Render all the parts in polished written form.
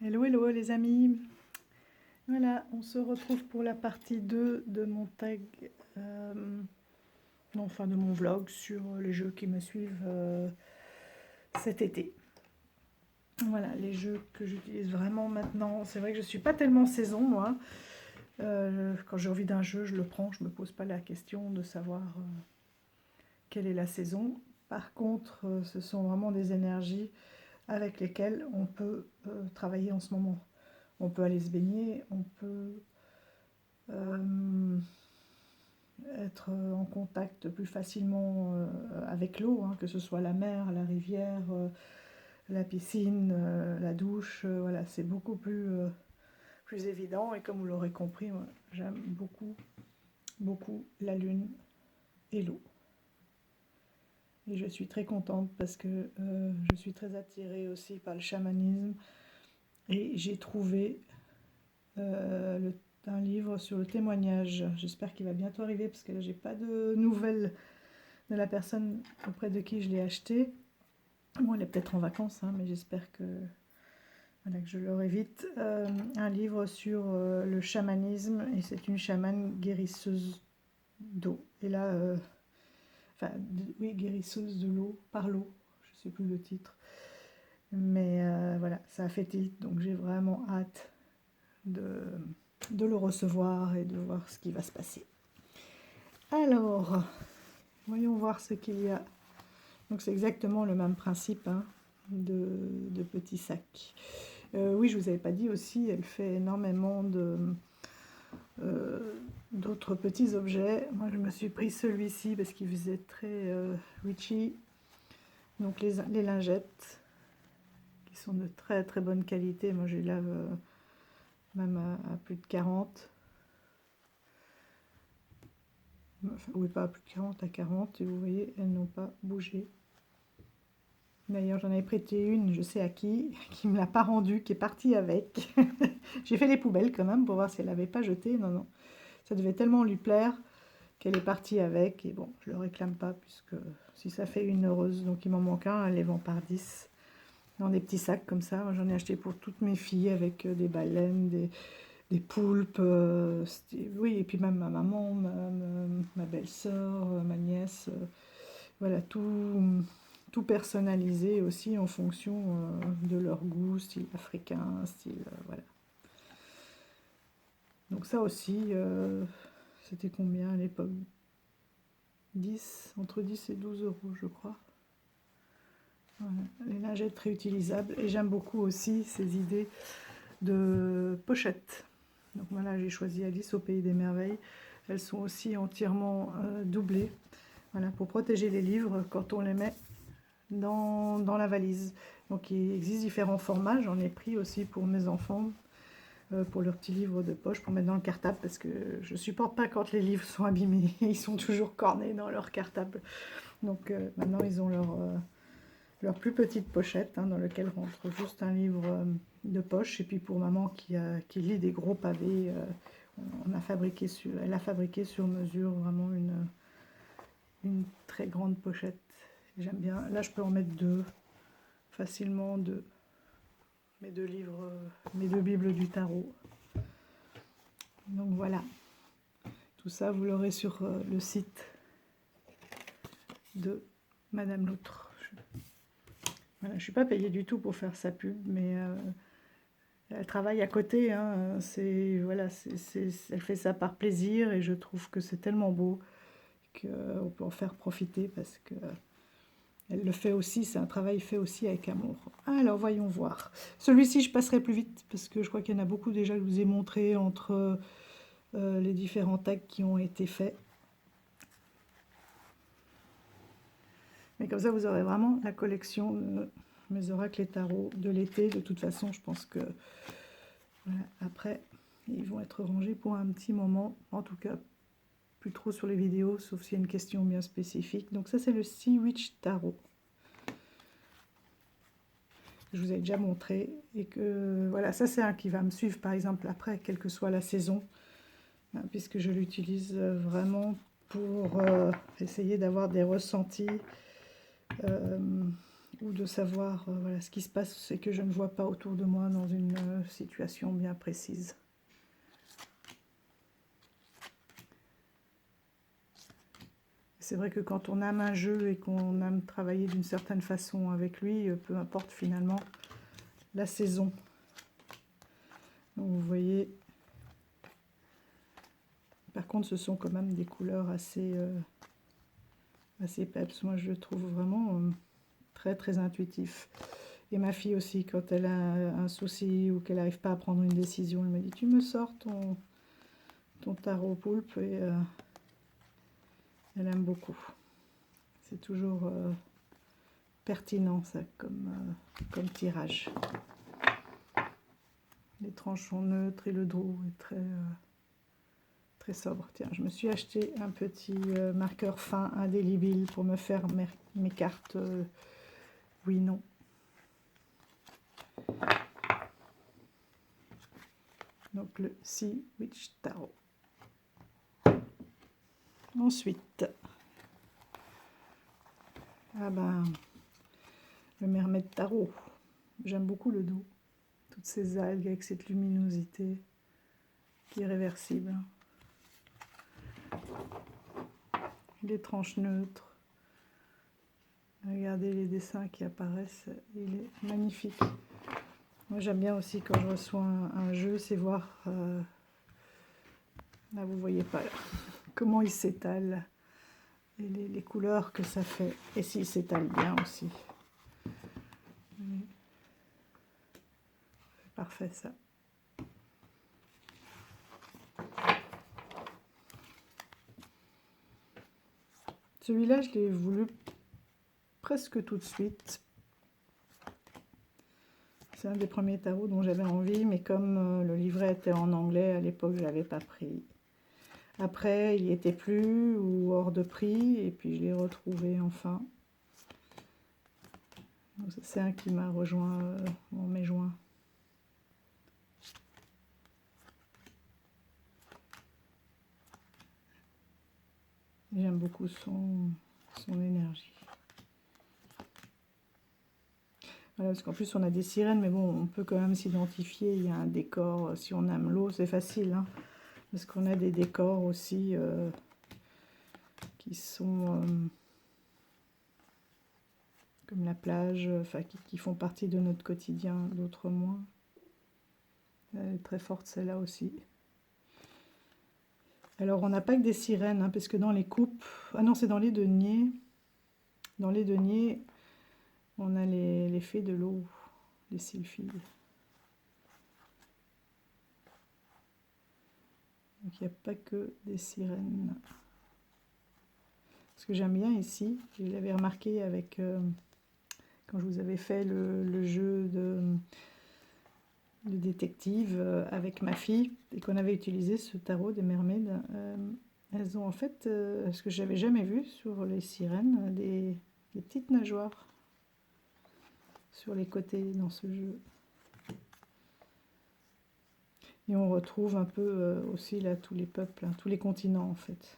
Hello, hello les amis. Voilà, on se retrouve pour la partie 2 de mon tag, enfin de mon vlog sur les jeux qui me suivent cet été. Voilà, les jeux que j'utilise vraiment maintenant. C'est vrai que je ne suis pas tellement saison, moi. Quand j'ai envie d'un jeu, je le prends. Je ne me pose pas la question de savoir quelle est la saison. Par contre, ce sont vraiment des énergies avec lesquelles on peut travailler en ce moment. On peut aller se baigner, on peut être en contact plus facilement avec l'eau, hein, que ce soit la mer, la rivière, la piscine, la douche. Voilà, c'est beaucoup plus évident. Et comme vous l'aurez compris, moi, j'aime beaucoup la lune et l'eau. Et je suis très contente parce que je suis très attirée aussi par le chamanisme. Et j'ai trouvé un livre sur le témoignage. J'espère qu'il va bientôt arriver parce que là, j'ai pas de nouvelles de la personne auprès de qui je l'ai acheté. Bon, elle est peut-être en vacances, hein, mais j'espère que, voilà, que je l'aurai vite. Un livre sur le chamanisme, et c'est une chamane guérisseuse d'eau. Et là, oui, guérisseuse de l'eau, par l'eau, je sais plus le titre. Mais voilà, ça a fait tilt, donc j'ai vraiment hâte de le recevoir et de voir ce qui va se passer. Alors, voyons voir ce qu'il y a. Donc c'est exactement le même principe, hein, de petits sacs. Oui, je ne vous avais pas dit aussi, elle fait énormément d'autres petits objets. Moi, je me suis pris celui-ci parce qu'il faisait très witchy. Donc les lingettes, qui sont de très très bonne qualité. Moi, je les lave même à plus de 40. Enfin, oui, pas à plus de 40, à 40. Et vous voyez, elles n'ont pas bougé. D'ailleurs, j'en avais prêté une, je sais à qui me l'a pas rendue, qui est partie avec. J'ai fait les poubelles quand même pour voir si elle n'avait pas jeté. Non, non. Ça devait tellement lui plaire qu'elle est partie avec. Et bon, je ne le réclame pas puisque si ça fait une heureuse. Donc il m'en manque un, elle les vend par 10. Dans des petits sacs comme ça. J'en ai acheté pour toutes mes filles avec des baleines, des poulpes. Oui, et puis même ma maman, ma belle-sœur, ma nièce. Voilà, tout personnalisé aussi en fonction de leur goût, style africain, style voilà. Donc ça aussi, c'était combien à l'époque? 10, entre 10 et 12 euros, je crois. Voilà, les lingettes réutilisables. Et j'aime beaucoup aussi ces idées de pochettes. Donc voilà, j'ai choisi Alice au Pays des Merveilles. Elles sont aussi entièrement doublées. Voilà, pour protéger les livres quand on les met dans la valise. Donc il existe différents formats, j'en ai pris aussi pour mes enfants, pour leurs petits livres de poche, pour mettre dans le cartable, parce que je supporte pas quand les livres sont abîmés, ils sont toujours cornés dans leur cartable. Donc maintenant ils ont leur plus petite pochette, hein, dans laquelle rentre juste un livre de poche, et puis pour maman qui lit des gros pavés, elle a fabriqué sur mesure vraiment une très grande pochette. J'aime bien. Là, je peux en mettre deux, facilement deux. Mes deux livres, mes deux bibles du tarot. Donc voilà. Tout ça, vous l'aurez sur le site de Madame Loutre. Voilà, je ne suis pas payée du tout pour faire sa pub, mais elle travaille à côté. Hein, voilà, elle fait ça par plaisir et je trouve que c'est tellement beau qu'on peut en faire profiter parce que elle le fait aussi, c'est un travail fait aussi avec amour. Alors, voyons voir. Celui-ci, je passerai plus vite, parce que je crois qu'il y en a beaucoup déjà que je vous ai montré entre les différents tags qui ont été faits. Mais comme ça, vous aurez vraiment la collection de mes oracles et tarots de l'été. De toute façon, je pense que voilà, après, ils vont être rangés pour un petit moment. En tout cas, plus trop sur les vidéos, sauf s'il y a une question bien spécifique. Donc ça, c'est le Sea Witch Tarot. Je vous ai déjà montré, et que voilà, ça c'est un qui va me suivre par exemple après, quelle que soit la saison, hein, puisque je l'utilise vraiment pour essayer d'avoir des ressentis ou de savoir voilà, ce qui se passe, c'est que je ne vois pas autour de moi dans une situations bien précises. C'est vrai que quand on aime un jeu et qu'on aime travailler d'une certaine façon avec lui, peu importe finalement la saison. Donc vous voyez, par contre ce sont quand même des couleurs assez peps. Moi je le trouve vraiment très très intuitif. Et ma fille aussi, quand elle a un souci ou qu'elle n'arrive pas à prendre une décision, elle me dit: tu me sors ton tarot poulpe, et elle aime beaucoup. C'est toujours pertinent ça comme tirage. Les tranches sont neutres et le dos est très sobre. Tiens, je me suis acheté un petit marqueur fin indélébile pour me faire mes cartes oui, non. Donc le Sea Witch Tarot. Ensuite, le Mermaid Tarot. J'aime beaucoup le dos. Toutes ces algues avec cette luminosité qui est réversible. Les tranches neutres. Regardez les dessins qui apparaissent. Il est magnifique. Moi j'aime bien aussi quand je reçois un jeu, c'est voir, là vous voyez pas là, comment il s'étale et les couleurs que ça fait, et s'il s'étale bien aussi. C'est parfait ça. Celui-là je l'ai voulu presque tout de suite. C'est un des premiers tarots dont j'avais envie, mais comme le livret était en anglais, à l'époque, je ne l'avais pas pris. Après, il n'y était plus ou hors de prix, et puis je l'ai retrouvé enfin. C'est un qui m'a rejoint en mai-juin. J'aime beaucoup son énergie. Voilà, parce qu'en plus on a des sirènes, mais bon, on peut quand même s'identifier. Il y a un décor, si on aime l'eau, c'est facile, hein, parce qu'on a des décors aussi qui sont comme la plage, enfin qui font partie de notre quotidien, d'autres moins. Elle est très forte celle-là aussi. Alors on n'a pas que des sirènes, hein, parce que dans les coupes, ah non c'est dans les deniers. Dans les deniers, on a les fées de l'eau, les sylphides. Donc il n'y a pas que des sirènes. Ce que j'aime bien ici, je l'avais remarqué avec quand je vous avais fait le jeu de détective avec ma fille, et qu'on avait utilisé ce tarot des mermaids, elles ont en fait, ce que j'avais jamais vu sur les sirènes, des petites nageoires sur les côtés dans ce jeu. Et on retrouve un peu aussi là tous les peuples, hein, tous les continents en fait.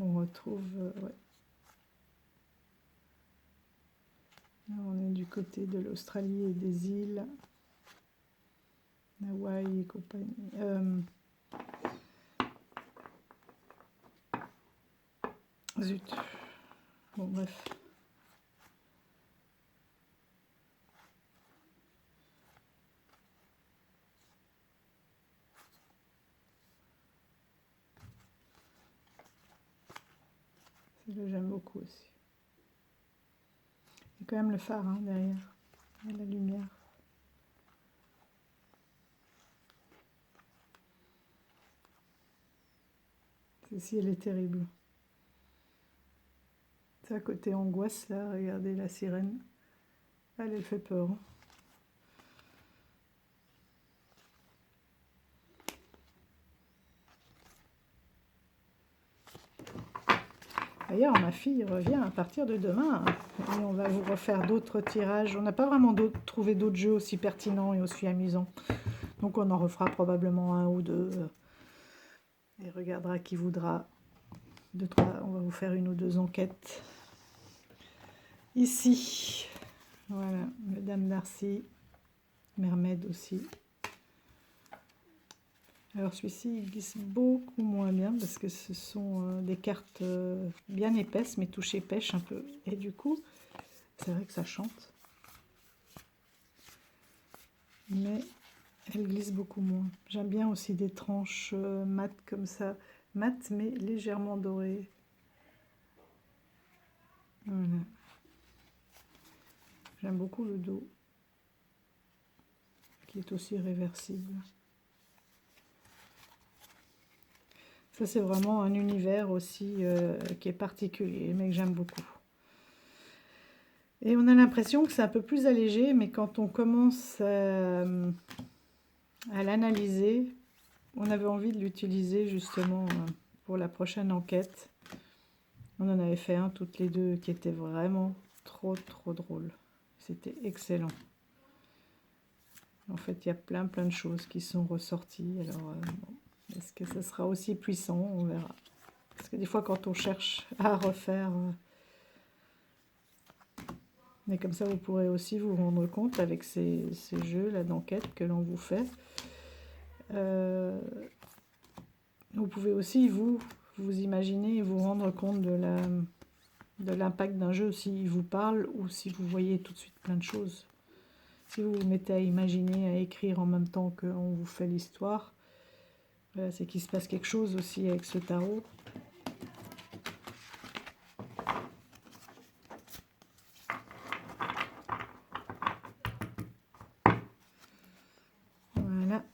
On retrouve, ouais. Là, on est du côté de l'Australie et des îles, Hawaï et compagnie. Zut. Bon, bref. Celui-là, j'aime beaucoup aussi. Il y a quand même le phare hein, derrière, il y a la lumière. Celle-ci, elle est terrible. C'est à côté angoisse, là, regardez la sirène. Elle fait peur. D'ailleurs, ma fille revient à partir de demain. Et on va vous refaire d'autres tirages. On n'a pas vraiment trouvé d'autres jeux aussi pertinents et aussi amusants. Donc on en refera probablement un ou deux. Et regardera qui voudra. Deux, trois, on va vous faire une ou deux enquêtes. Ici, voilà, le Dame Darcy, Mermaid aussi. Alors celui-ci, il glisse beaucoup moins bien parce que ce sont des cartes bien épaisses, mais touchées pêche un peu. Et du coup, c'est vrai que ça chante. Mais elle glisse beaucoup moins. J'aime bien aussi des tranches mat comme ça. Mat, mais légèrement dorées. Voilà. J'aime beaucoup le dos, qui est aussi réversible. Ça, c'est vraiment un univers aussi qui est particulier, mais que j'aime beaucoup. Et on a l'impression que c'est un peu plus allégé, mais quand on commence à l'analyser, on avait envie de l'utiliser justement pour la prochaine enquête. On en avait fait un toutes les deux qui était vraiment trop drôle. C'était excellent. En fait, il y a plein de choses qui sont ressorties. Alors, bon, est-ce que ça sera aussi puissant? On verra. Parce que des fois, quand on cherche à refaire... mais comme ça, vous pourrez aussi vous rendre compte avec ces jeux-là d'enquête que l'on vous fait. Vous pouvez aussi, vous imaginer et vous rendre compte de l'impact d'un jeu, s'il vous parle ou si vous voyez tout de suite plein de choses. Si vous vous mettez à imaginer, à écrire en même temps qu'on vous fait l'histoire, c'est qu'il se passe quelque chose aussi avec ce tarot. Voilà.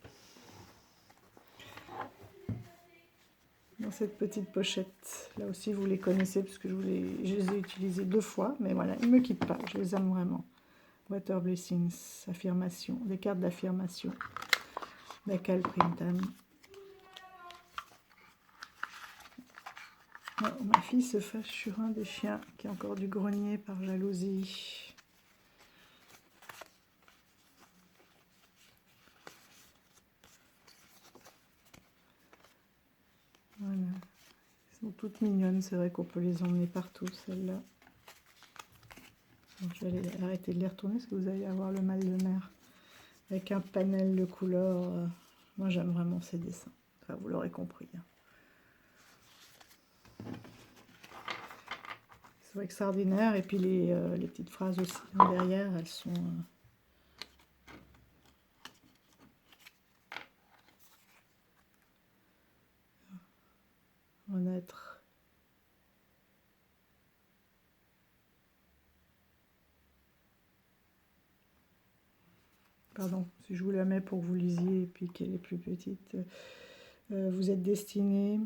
Dans cette petite pochette, là aussi vous les connaissez parce que je les ai utilisés 2 fois, mais voilà, ils ne me quittent pas, je les aime vraiment. Water Blessings, affirmation, des cartes d'affirmation. Bacal Printemps. Oh, ma fille se fâche sur un des chiens qui est encore du grenier par jalousie. Voilà. Elles sont toutes mignonnes, c'est vrai qu'on peut les emmener partout, celles-là. Je vais arrêter de les retourner parce que vous allez avoir le mal de mer. Avec un panel de couleurs. Moi, j'aime vraiment ces dessins. Enfin, vous l'aurez compris. Hein. C'est extraordinaire. Et puis les petites phrases aussi derrière, elles sont... renaître. Pardon, si je vous la mets pour que vous lisiez et puis qu'elle est plus petite. Vous êtes destiné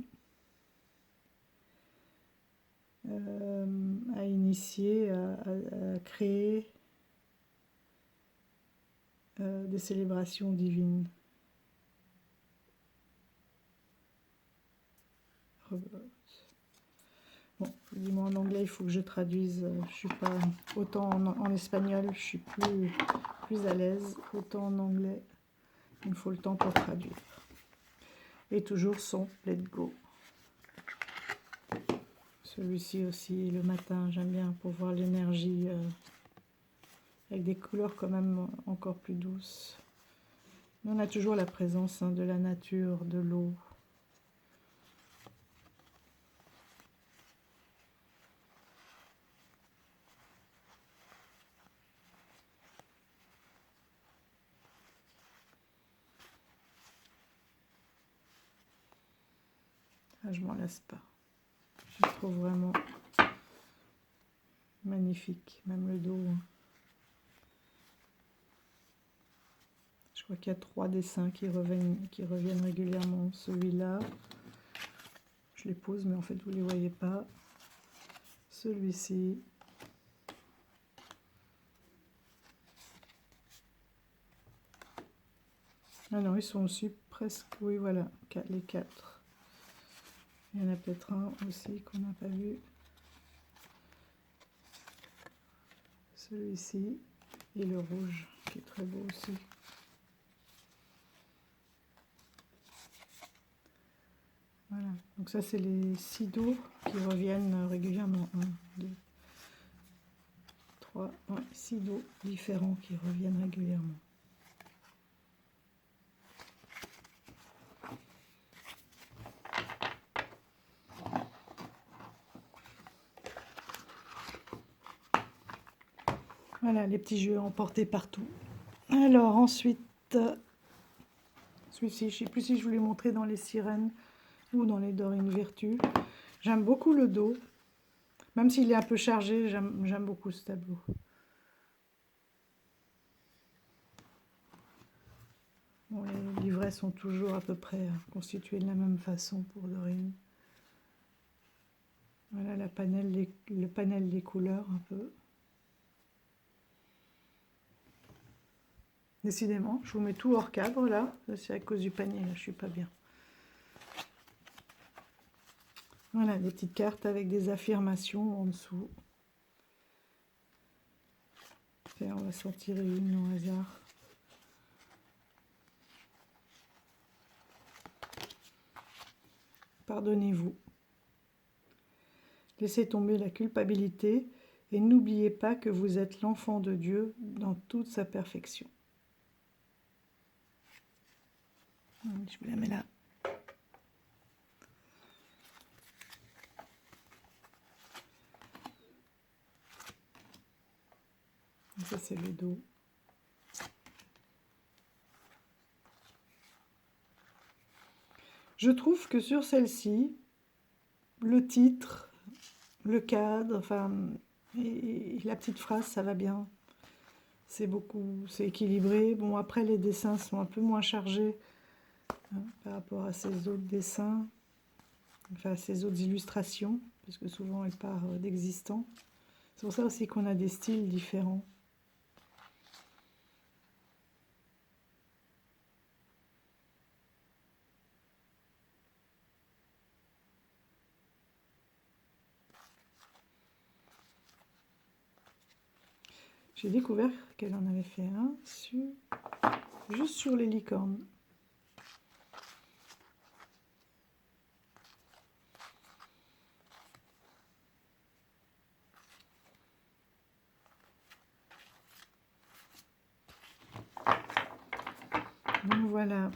à initier, à créer des célébrations divines. Bon, dis-moi en anglais, il faut que je traduise. Je suis pas autant en espagnol, je suis plus à l'aise. Autant en anglais, il me faut le temps pour traduire. Et toujours son Let Go. Celui-ci aussi, le matin, j'aime bien pour voir l'énergie avec des couleurs quand même encore plus douces. Mais on a toujours la présence de la nature, de l'eau. Ah, je m'en lasse pas. Je trouve vraiment magnifique, même le dos. Je crois qu'il y a 3 dessins qui reviennent régulièrement. Celui-là, je les pose, mais en fait, vous ne les voyez pas. Celui-ci. Ah non, ils sont aussi presque... Oui, voilà, les 4. Il y en a peut-être un aussi qu'on n'a pas vu. Celui-ci et le rouge, qui est très beau aussi. Donc ça, c'est les 6 dos qui reviennent régulièrement. 1, 2, 3, 6 dos différents qui reviennent régulièrement. Voilà, les petits jeux emportés partout. Alors ensuite, celui-ci, je ne sais plus si je vous l'ai montré dans les sirènes ou dans les Dorine Virtue. J'aime beaucoup le dos. Même s'il est un peu chargé, j'aime beaucoup ce tableau. Bon, les livrets sont toujours à peu près constitués de la même façon pour Dorine. Voilà le panel des couleurs un peu. Décidément, je vous mets tout hors cadre là. C'est à cause du panier, là, je suis pas bien. Voilà, des petites cartes avec des affirmations en dessous. Et on va s'en tirer une au hasard. Pardonnez-vous. Laissez tomber la culpabilité et n'oubliez pas que vous êtes l'enfant de Dieu dans toute sa perfection. Je vous la mets là. Ça, c'est le dos. Je trouve que sur celle-ci, le titre, le cadre, enfin, et la petite phrase, ça va bien. C'est équilibré. Bon, après, les dessins sont un peu moins chargés par rapport à ces autres dessins, enfin, ces autres illustrations, parce que souvent, elles partent d'existants. C'est pour ça aussi qu'on a des styles différents. J'ai découvert qu'elle en avait fait un juste sur les licornes. Donc voilà.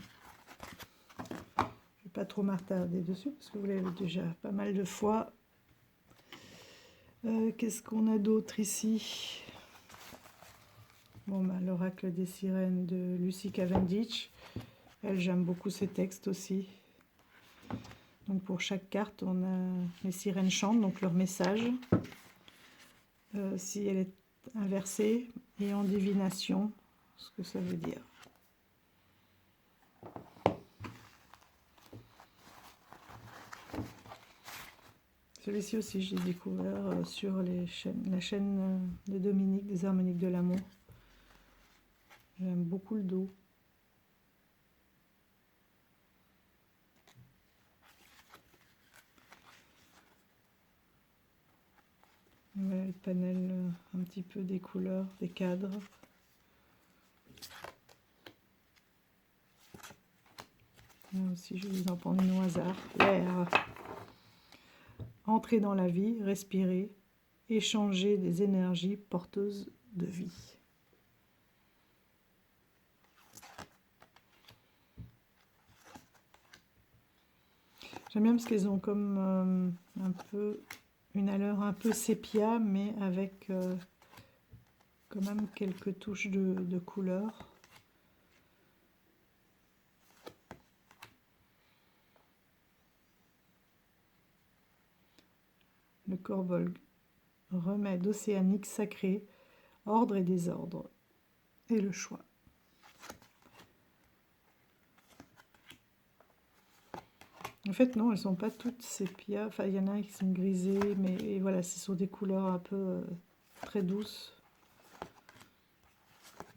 Je ne vais pas trop m'attarder dessus parce que vous l'avez déjà pas mal de fois. Qu'est-ce qu'on a d'autre ici? Bon, bah, l'oracle des sirènes de Lucy Cavendish. Elle, j'aime beaucoup ses textes aussi. Donc pour chaque carte, on a les sirènes chantent, donc leur message. Si elle est inversée et en divination, ce que ça veut dire. Celui-ci aussi, j'ai découvert sur la chaîne de Dominique, des harmoniques de l'amour. J'aime beaucoup le dos. Voilà le panel, un petit peu des couleurs, des cadres. Là aussi, je vais vous en prendre une au hasard. L'air. Entrer dans la vie, respirer, échanger des énergies porteuses de vie. J'aime bien parce qu'elles ont comme un peu une allure un peu sépia, mais avec quand même quelques touches de couleur. Le Corvol, remède océanique sacré, ordre et désordre, et le choix. En fait, non, elles sont pas toutes sépia. Enfin, il y en a qui sont grisées, mais voilà, ce sont des couleurs un peu très douces,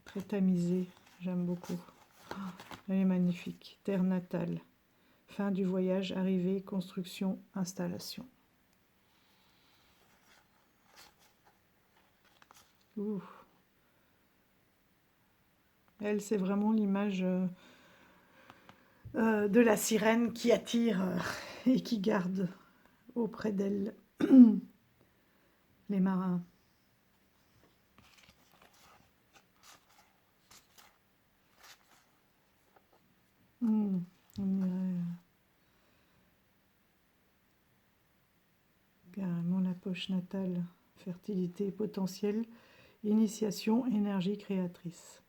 très tamisées. J'aime beaucoup. Oh, elle est magnifique. Terre natale. Fin du voyage, arrivée, construction, installation. Ouh. Elle, c'est vraiment l'image de la sirène qui attire et qui garde auprès d'elle les marins. On dirait carrément la poche natale, fertilité potentielle, initiation, énergie créatrice.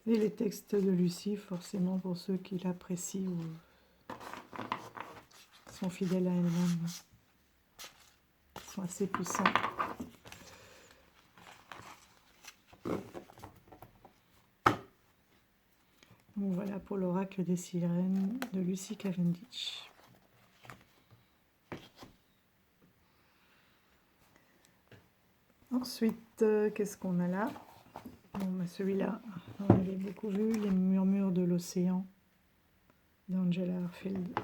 Et les textes de Lucie, forcément pour ceux qui l'apprécient ou sont fidèles à elle-même, sont assez puissants. Donc voilà pour l'oracle des sirènes de Lucie Cavendish. Ensuite, qu'est-ce qu'on a là? Bon, bah celui-là, on l'avait beaucoup vu, Les murmures de l'océan d'Angela Harfield.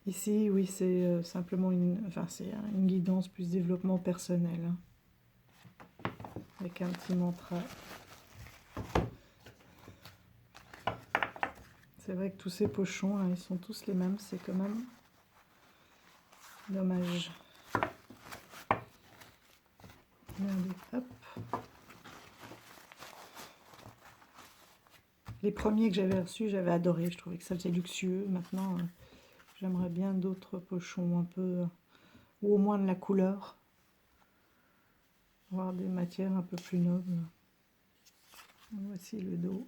Ici, oui, c'est simplement c'est une guidance plus développement personnel, hein, avec un petit mantra. C'est vrai que tous ces pochons, là, ils sont tous les mêmes, c'est quand même dommage. Regardez, hop. Les premiers que j'avais reçus, j'avais adoré, je trouvais que ça faisait luxueux. Maintenant, j'aimerais bien d'autres pochons un peu, ou au moins de la couleur, voire des matières un peu plus nobles. Voici le dos.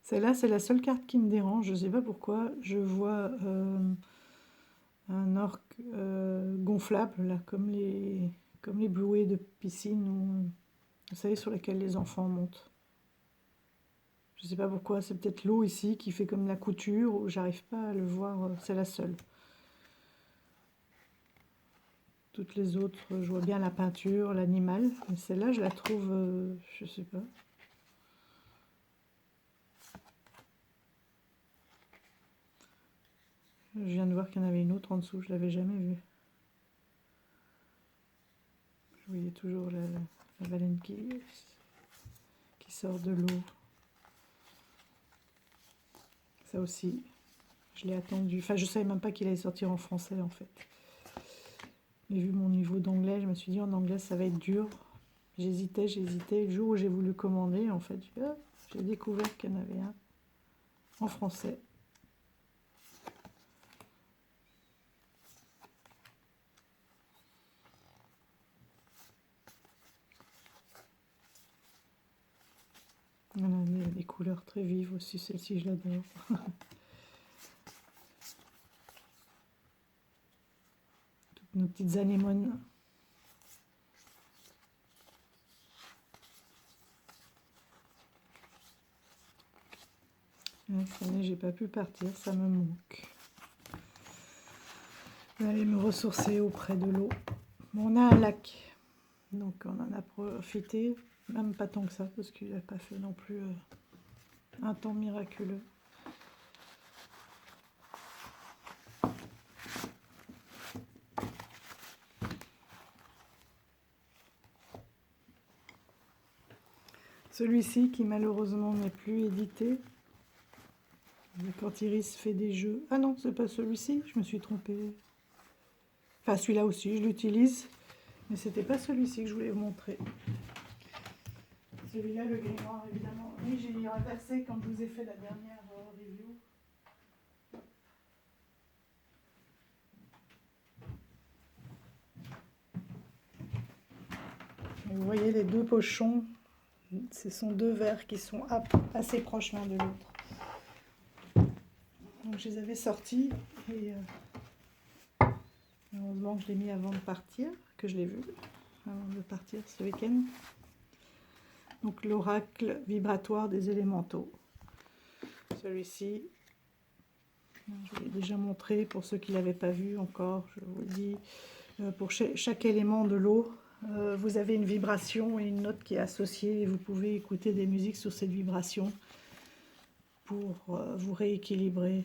Celle-là, c'est la seule carte qui me dérange. Je ne sais pas pourquoi. Je vois un orque gonflable, là, comme les bouées de piscine, vous savez, sur lesquelles les enfants montent. Je ne sais pas pourquoi. C'est peut-être l'eau ici qui fait comme la couture, ou j'arrive pas à le voir. C'est la seule. Toutes les autres, je vois bien la peinture, l'animal. Mais celle-là, je la trouve, je sais pas. Je viens de voir qu'il y en avait une autre en dessous, je l'avais jamais vue. Je voyais toujours la baleine qui sort de l'eau. Ça aussi, je l'ai attendu. Enfin, je savais même pas qu'il allait sortir en français, en fait. Mais vu mon niveau d'anglais, je me suis dit en anglais, ça va être dur. J'hésitais. Le jour où j'ai voulu commander, en fait, j'ai découvert qu'il y en avait un en français. Voilà, des couleurs très vives aussi, celle-ci, je l'adore. Toutes nos petites anémones. Cette année, j'ai pas pu partir, ça me manque. Je vais aller me ressourcer auprès de l'eau. On a un lac, donc on en a profité, même pas tant que ça, parce qu'il n'a pas fait non plus un temps miraculeux. Celui-ci qui malheureusement n'est plus édité. Quand Iris fait des jeux... Ah non, c'est pas celui-ci, je me suis trompée. Enfin, celui-là aussi, je l'utilise. Mais c'était pas celui-ci que je voulais vous montrer. Celui-là, le grimoire, évidemment. Oui, j'ai reversé quand je vous ai fait la dernière review. Et vous voyez les deux pochons. Ce sont deux verres qui sont assez proches l'un de l'autre. Donc je les avais sortis et heureusement que je l'ai mis avant de partir, que je l'ai vu avant de partir ce week-end. Donc l'oracle vibratoire des élémentaux. Celui-ci, je vous l'ai déjà montré pour ceux qui ne l'avaient pas vu encore, je vous le dis. Pour chaque élément de l'eau, vous avez une vibration et une note qui est associée et vous pouvez écouter des musiques sur cette vibration pour vous rééquilibrer.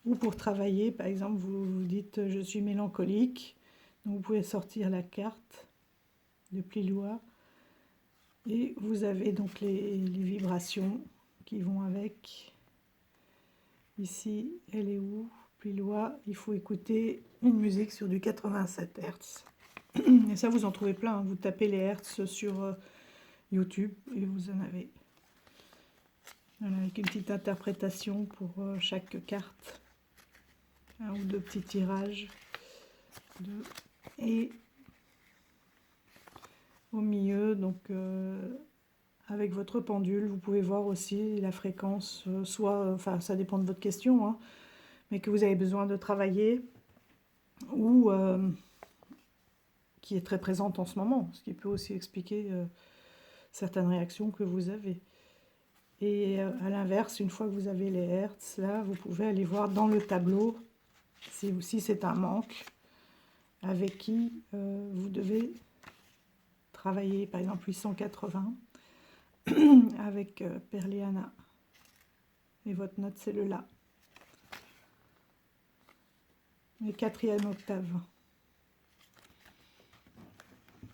Ou pour travailler, par exemple, vous dites « je suis mélancolique », donc vous pouvez sortir la carte de Pliloa et vous avez donc les vibrations qui vont avec. Ici, elle est où? Pliloa, il faut écouter une musique sur du 87 Hz. Et ça, vous en trouvez plein, hein. Vous tapez les Hertz sur YouTube et vous en avez. Voilà, avec une petite interprétation pour chaque carte. Un ou deux petits tirages. Et au milieu, donc avec votre pendule, vous pouvez voir aussi la fréquence, enfin ça dépend de votre question, hein, mais que vous avez besoin de travailler ou qui est très présente en ce moment, ce qui peut aussi expliquer certaines réactions que vous avez. Et à l'inverse, une fois que vous avez les Hertz, là, vous pouvez aller voir dans le tableau si c'est un manque, avec qui vous devez travailler, par exemple 880, avec Perliana. Et votre note, c'est le La. Et quatrième octave.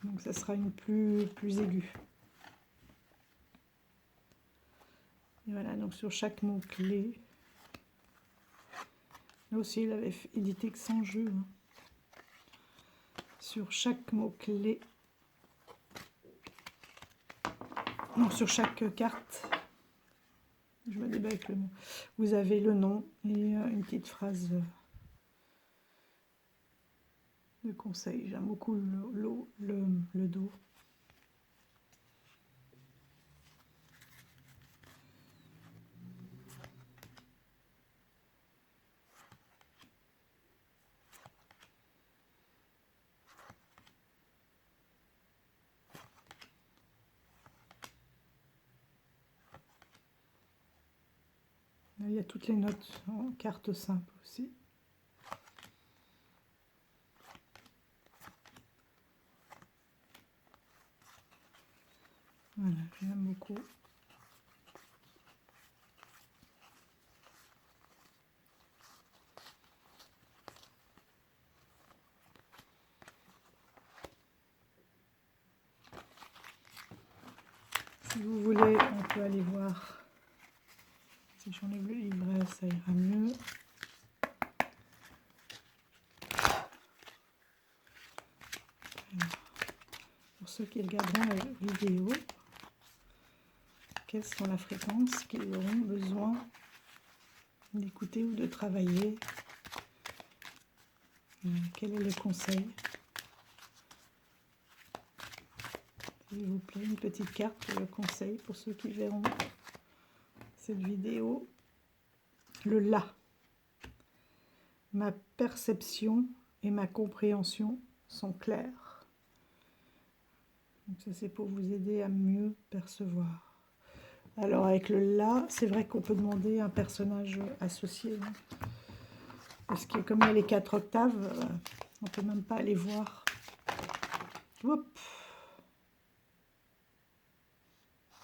Donc ça sera une plus aiguë. Et voilà, donc sur chaque mot-clé. Là aussi, il avait édité que 100 jeux. Hein. Sur chaque mot-clé. Non, sur chaque carte. Je me débat avec le mot. Vous avez le nom et une petite phrase de conseil. J'aime beaucoup le dos. Là, il y a toutes les notes en carte simple aussi. Voilà, j'aime beaucoup. Si vous voulez, on peut aller voir. Si j'enlève le livret, ça ira mieux. Alors, pour ceux qui regarderont la vidéo, quelles sont les fréquences qu'ils auront besoin d'écouter ou de travailler? Quel est le conseil? S'il vous plaît, une petite carte pour le conseil pour ceux qui verront cette vidéo. Le La. Ma perception et ma compréhension sont claires. Donc ça, c'est pour vous aider à mieux percevoir. Alors avec le La, c'est vrai qu'on peut demander un personnage associé. Hein, parce que comme il y a les 4 octaves, on ne peut même pas aller voir. Hop.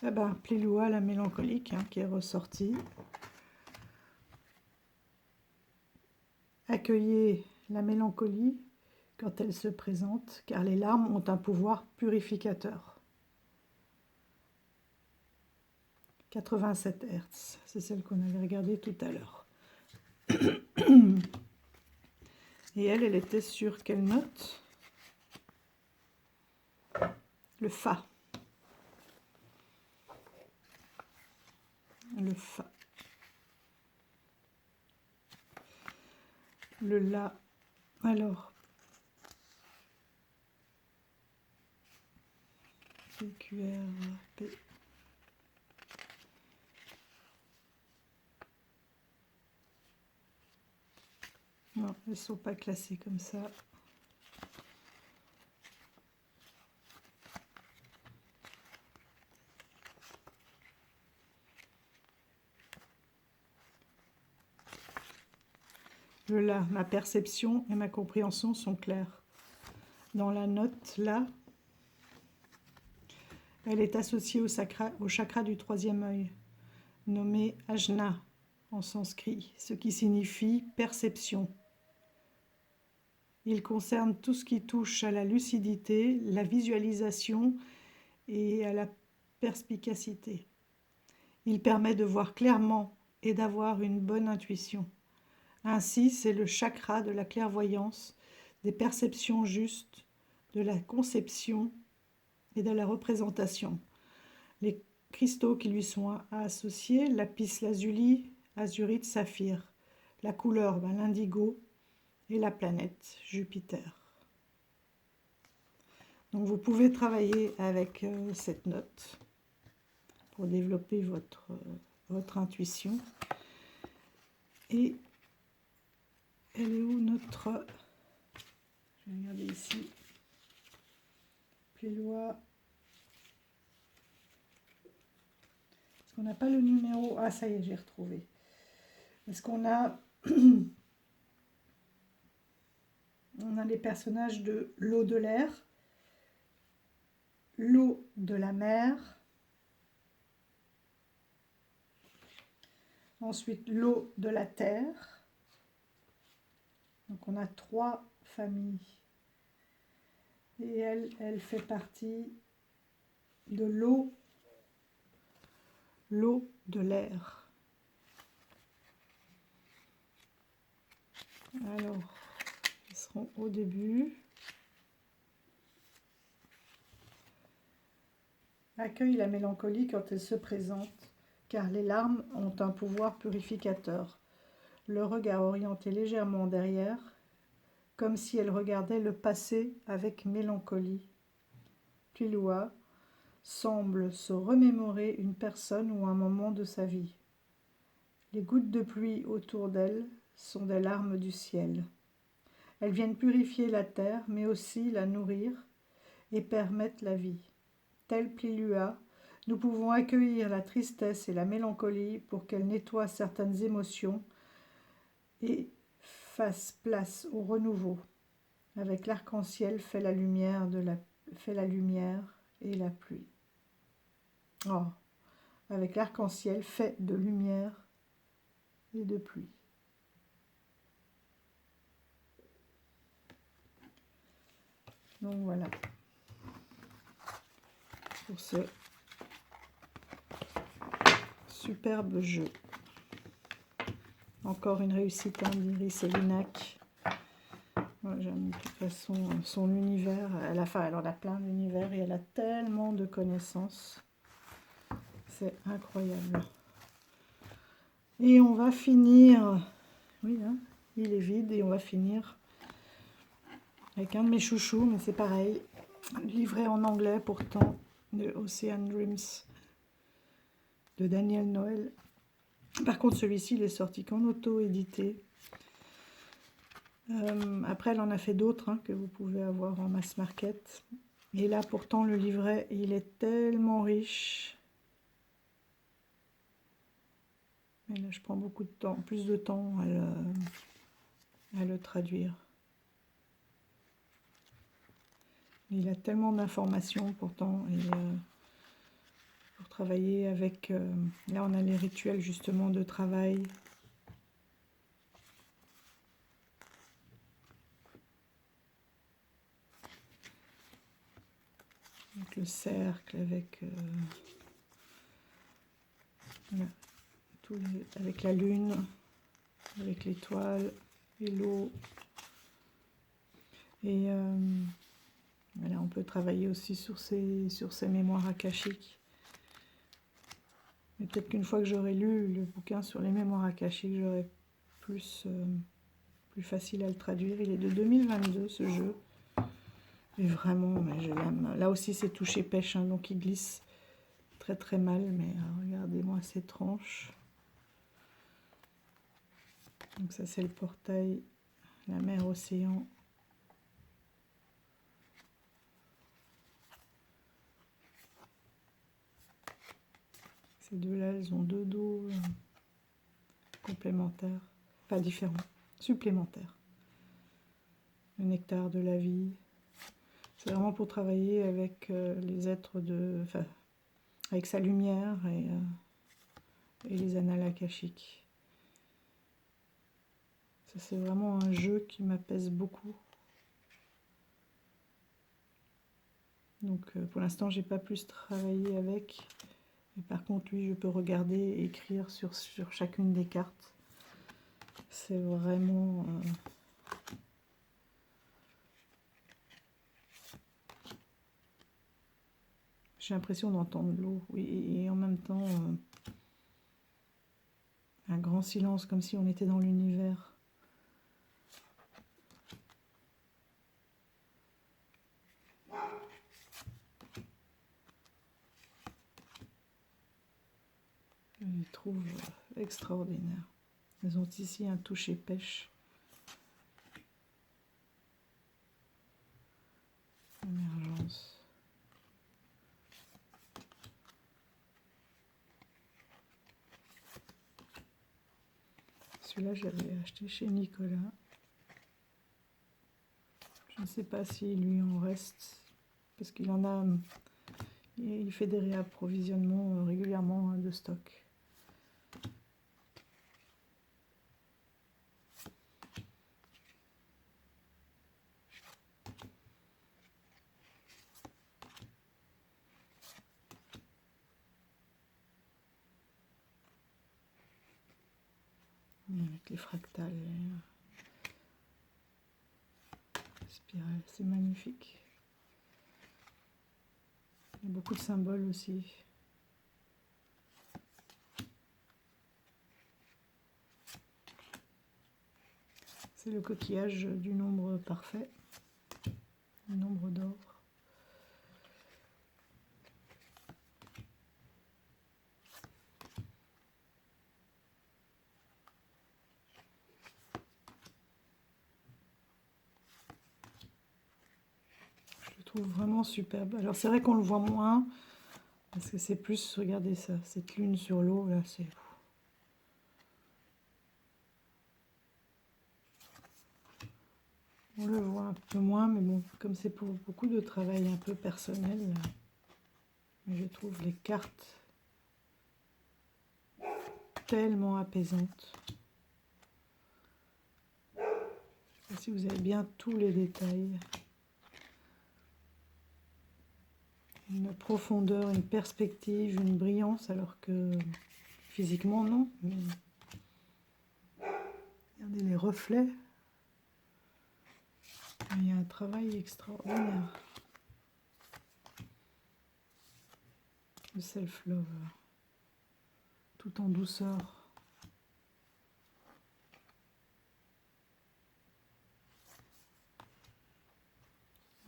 Eh ben, Pliloa, la mélancolique, hein, qui est ressortie. Accueillez la mélancolie quand elle se présente, car les larmes ont un pouvoir purificateur. 87 Hz, c'est celle qu'on avait regardée tout à l'heure. Et elle était sur quelle note? Le Fa. Le Fa. Le La. Alors. P, Q, R, P. Non, elles ne sont pas classées comme ça. Là, ma perception et ma compréhension sont claires. Dans la note, là, elle est associée au chakra du troisième œil, nommé Ajna en sanskrit, ce qui signifie perception. Il concerne tout ce qui touche à la lucidité, la visualisation et à la perspicacité. Il permet de voir clairement et d'avoir une bonne intuition. Ainsi, c'est le chakra de la clairvoyance, des perceptions justes, de la conception et de la représentation. Les cristaux qui lui sont associés, lapis lazuli, azurite, saphir. La couleur, l'indigo et la planète Jupiter. Donc vous pouvez travailler avec cette note pour développer votre intuition. Et elle est où notre... Je vais regarder ici. Plélois. Est-ce qu'on n'a pas le numéro? Ah, ça y est, j'ai retrouvé. Est-ce qu'on a... On a les personnages de l'eau de l'air, l'eau de la mer, ensuite l'eau de la terre. Donc on a 3 familles. Et elle fait partie de l'eau de l'air. Alors, ils seront au début. Accueille la mélancolie quand elle se présente, car les larmes ont un pouvoir purificateur. Le regard orienté légèrement derrière, comme si elle regardait le passé avec mélancolie. Plélois semble se remémorer une personne ou un moment de sa vie. Les gouttes de pluie autour d'elle sont des larmes du ciel. Elles viennent purifier la terre, mais aussi la nourrir et permettre la vie. Tel Plélois, nous pouvons accueillir la tristesse et la mélancolie pour qu'elles nettoient certaines émotions et fassent place au renouveau. Avec l'arc-en-ciel fait la lumière et la pluie. Oh, avec l'arc-en-ciel fait de lumière et de pluie. Donc voilà pour ce superbe jeu. Encore une réussite d'Iris et Linac. J'aime de toute façon son univers. Elle en a plein d'univers et elle a tellement de connaissances. C'est incroyable. Et on va finir... Oui, hein, il est vide et on va finir avec un de mes chouchous, mais c'est pareil. Livré en anglais pourtant, de Ocean Dreams de Daniel Noël. Par contre, celui-ci, il est sorti qu'en auto-édité. Après, elle en a fait d'autres que vous pouvez avoir en mass market. Et là, pourtant, le livret, il est tellement riche. Mais là, je prends beaucoup de temps, plus de temps à le traduire. Il a tellement d'informations pourtant. Et, pour travailler avec... là, on a les rituels justement de travail. Avec le cercle, avec... voilà, avec la lune, avec l'étoile et l'eau. Et voilà, on peut travailler aussi sur ces mémoires akashiques. Mais peut-être qu'une fois que j'aurai lu le bouquin sur les mémoires akashiques, j'aurai plus facile à le traduire. Il est de 2022 ce jeu. Et vraiment, mais je l'aime. Là aussi c'est touché pêche, donc il glisse très très mal. Mais regardez-moi ces tranches. Donc ça c'est le portail, la mer océan. Ces deux-là, elles ont deux dos complémentaires, pas différents. supplémentaire. Le nectar de la vie. C'est vraiment pour travailler avec les êtres enfin, avec sa lumière et les annales akashiques. Ça, c'est vraiment un jeu qui m'apaise beaucoup. Donc pour l'instant, j'ai pas plus travaillé avec. Mais par contre, lui, je peux regarder et écrire sur chacune des cartes. C'est vraiment... J'ai l'impression d'entendre l'eau, oui, et en même temps, un grand silence, comme si on était dans l'univers. Je les trouve extraordinaires. Elles ont ici un toucher pêche. Émergence. Celui-là, j'avais acheté chez Nicolas. Je ne sais pas s'il lui en reste, parce qu'il en a... Il fait des réapprovisionnements régulièrement de stock. Avec les fractales, les spirales, c'est magnifique. Il y a beaucoup de symboles aussi. C'est le coquillage du nombre parfait, le nombre d'or. Je le trouve vraiment superbe. Alors c'est vrai qu'on le voit moins, parce que c'est plus, regardez ça, cette lune sur l'eau, là, c'est... On le voit un peu moins, mais bon, comme c'est pour beaucoup de travail un peu personnel, je trouve les cartes tellement apaisantes. Je ne sais pas si vous avez bien tous les détails. Une profondeur, une perspective, une brillance, alors que physiquement, non. Mais regardez les reflets. Il y a un travail extraordinaire. Le self-love, tout en douceur.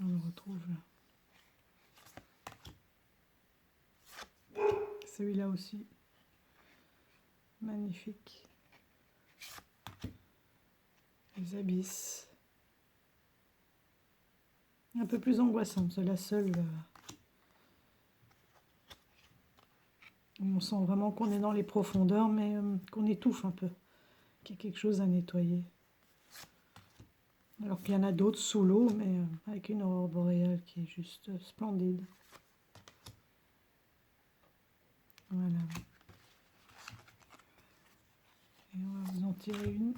On le retrouve là. Celui-là aussi, magnifique. Les abysses. Un peu plus angoissante, c'est la seule. On sent vraiment qu'on est dans les profondeurs, mais qu'on étouffe un peu, qu'il y a quelque chose à nettoyer. Alors qu'il y en a d'autres sous l'eau, mais avec une aurore boréale qui est juste splendide. Voilà. Et on va vous en tirer une.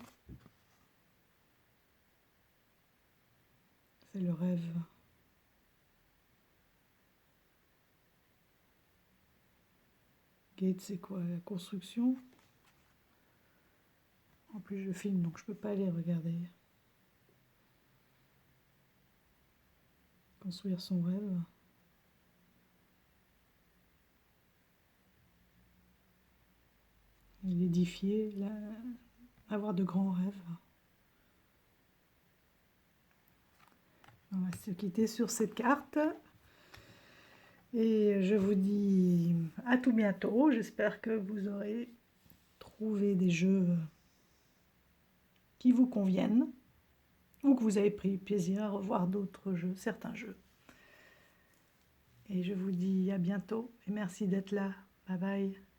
C'est le rêve. Gate, c'est quoi? La construction. En plus, je filme, donc je peux pas aller regarder. Construire son rêve. L'édifier, avoir de grands rêves. On va se quitter sur cette carte. Et je vous dis à tout bientôt. J'espère que vous aurez trouvé des jeux qui vous conviennent ou que vous avez pris plaisir à revoir d'autres jeux, certains jeux. Et je vous dis à bientôt et merci d'être là. Bye bye.